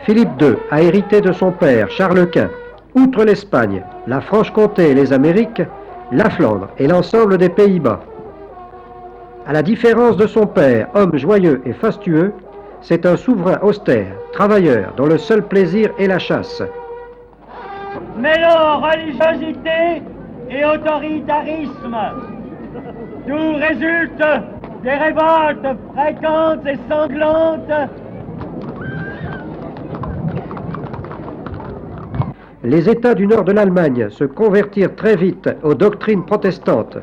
Philippe II a hérité de son père, Charles Quint, outre l'Espagne, la Franche-Comté et les Amériques, la Flandre et l'ensemble des Pays-Bas. À la différence de son père, homme joyeux et fastueux, c'est un souverain austère, travailleur, dont le seul plaisir est la chasse. Mêlant religiosité et autoritarisme, d'où résultent des révoltes fréquentes et sanglantes. Les États du nord de l'Allemagne se convertirent très vite aux doctrines protestantes.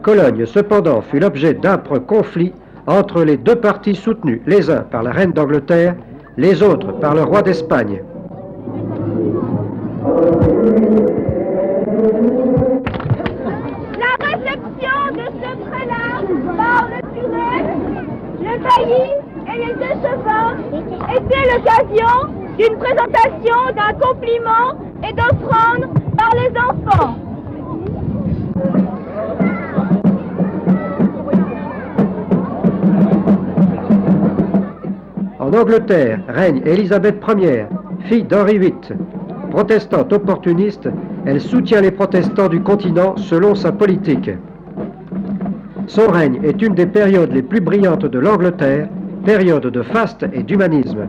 Cologne, cependant, fut l'objet d'âpres conflits entre les deux partis soutenus, les uns par la reine d'Angleterre, les autres par le roi d'Espagne. La réception de ce prélat par le curé, le bailli et les deux chevaux était l'occasion d'une présentation d'un compliment et d'offrandes par les enfants. En Angleterre règne Élisabeth Ier, fille d'Henri VIII. Protestante opportuniste, elle soutient les protestants du continent selon sa politique. Son règne est une des périodes les plus brillantes de l'Angleterre, période de faste et d'humanisme.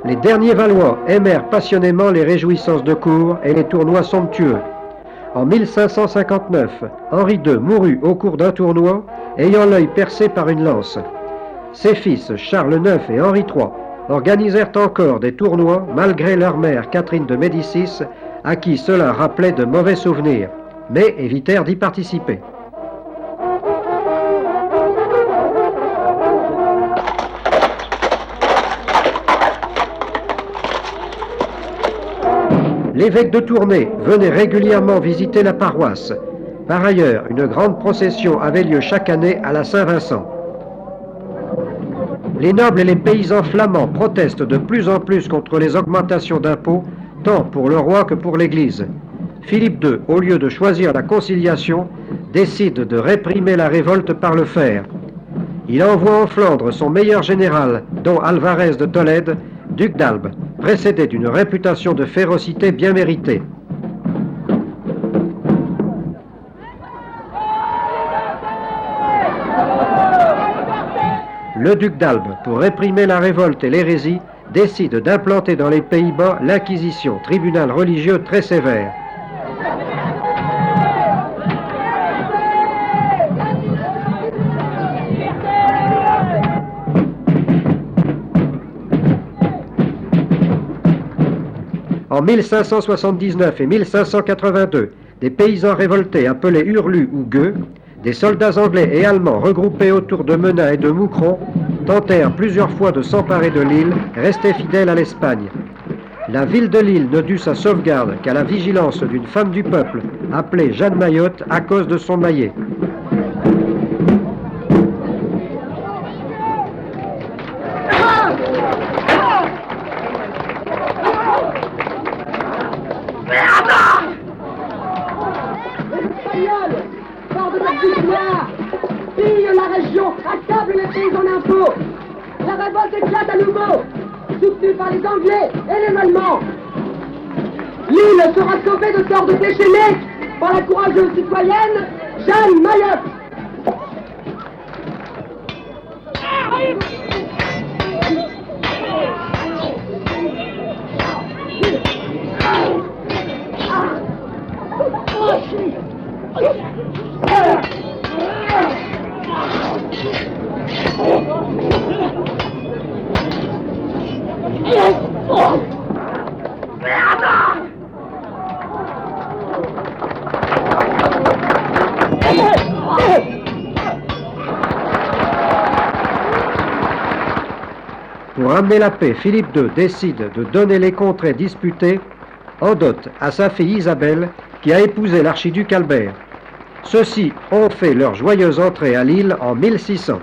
Les derniers Valois aimèrent passionnément les réjouissances de cour et les tournois somptueux. En 1559, Henri II mourut au cours d'un tournoi, ayant l'œil percé par une lance. Ses fils, Charles IX et Henri III, organisèrent encore des tournois malgré leur mère Catherine de Médicis, à qui cela rappelait de mauvais souvenirs, mais évitèrent d'y participer. L'évêque de Tournai venait régulièrement visiter la paroisse. Par ailleurs, une grande procession avait lieu chaque année à la Saint-Vincent. Les nobles et les paysans flamands protestent de plus en plus contre les augmentations d'impôts, tant pour le roi que pour l'Église. Philippe II, au lieu de choisir la conciliation, décide de réprimer la révolte par le fer. Il envoie en Flandre son meilleur général, dont Alvarez de Tolède, duc d'Albe, précédé d'une réputation de férocité bien méritée. Le duc d'Albe, pour réprimer la révolte et l'hérésie, décide d'implanter dans les Pays-Bas l'Inquisition, tribunal religieux très sévère. En 1579 et 1582, des paysans révoltés appelés Hurlus ou Gueux, des soldats anglais et allemands regroupés autour de Menin et de Moucron, tentèrent plusieurs fois de s'emparer de l'île, restés fidèles à l'Espagne. La ville de Lille ne dut sa sauvegarde qu'à la vigilance d'une femme du peuple, appelée Jeanne Maillotte à cause de son maillet. Pille la région, accable les pays en impôts. La révolte éclate à nouveau, soutenue par les Anglais et les Allemands. L'île sera sauvée de sort de déchaînés par la courageuse citoyenne Jeanne Maillotte. Pour amener la paix, Philippe II décide de donner les contrées disputées en dot à sa fille Isabelle, qui a épousé l'archiduc Albert. Ceux-ci ont fait leur joyeuse entrée à Lille en 1600.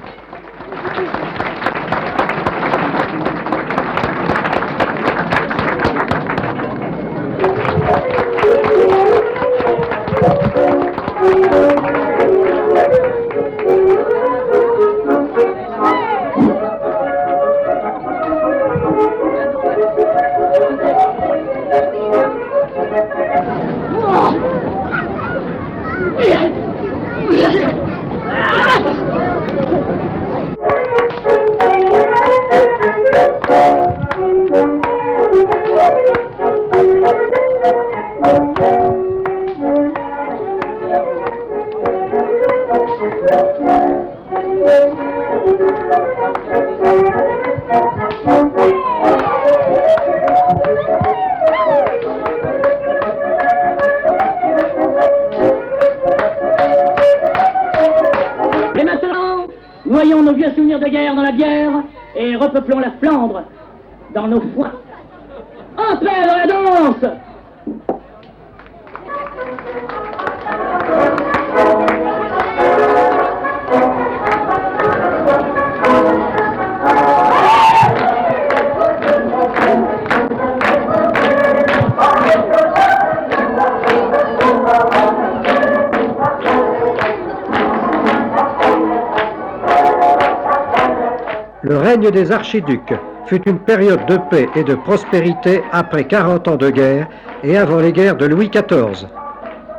Et maintenant, noyons nos vieux souvenirs de guerre dans la bière et repeuplons la Flandre dans nos foins. En paix dans la danse! Le règne des archiducs fut une période de paix et de prospérité après 40 ans de guerre et avant les guerres de Louis XIV.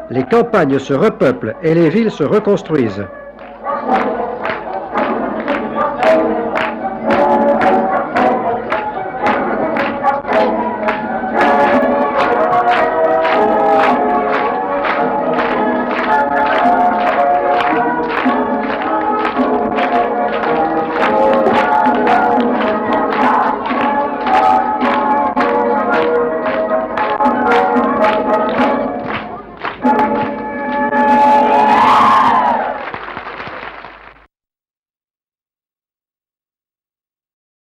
Les campagnes se repeuplent et les villes se reconstruisent.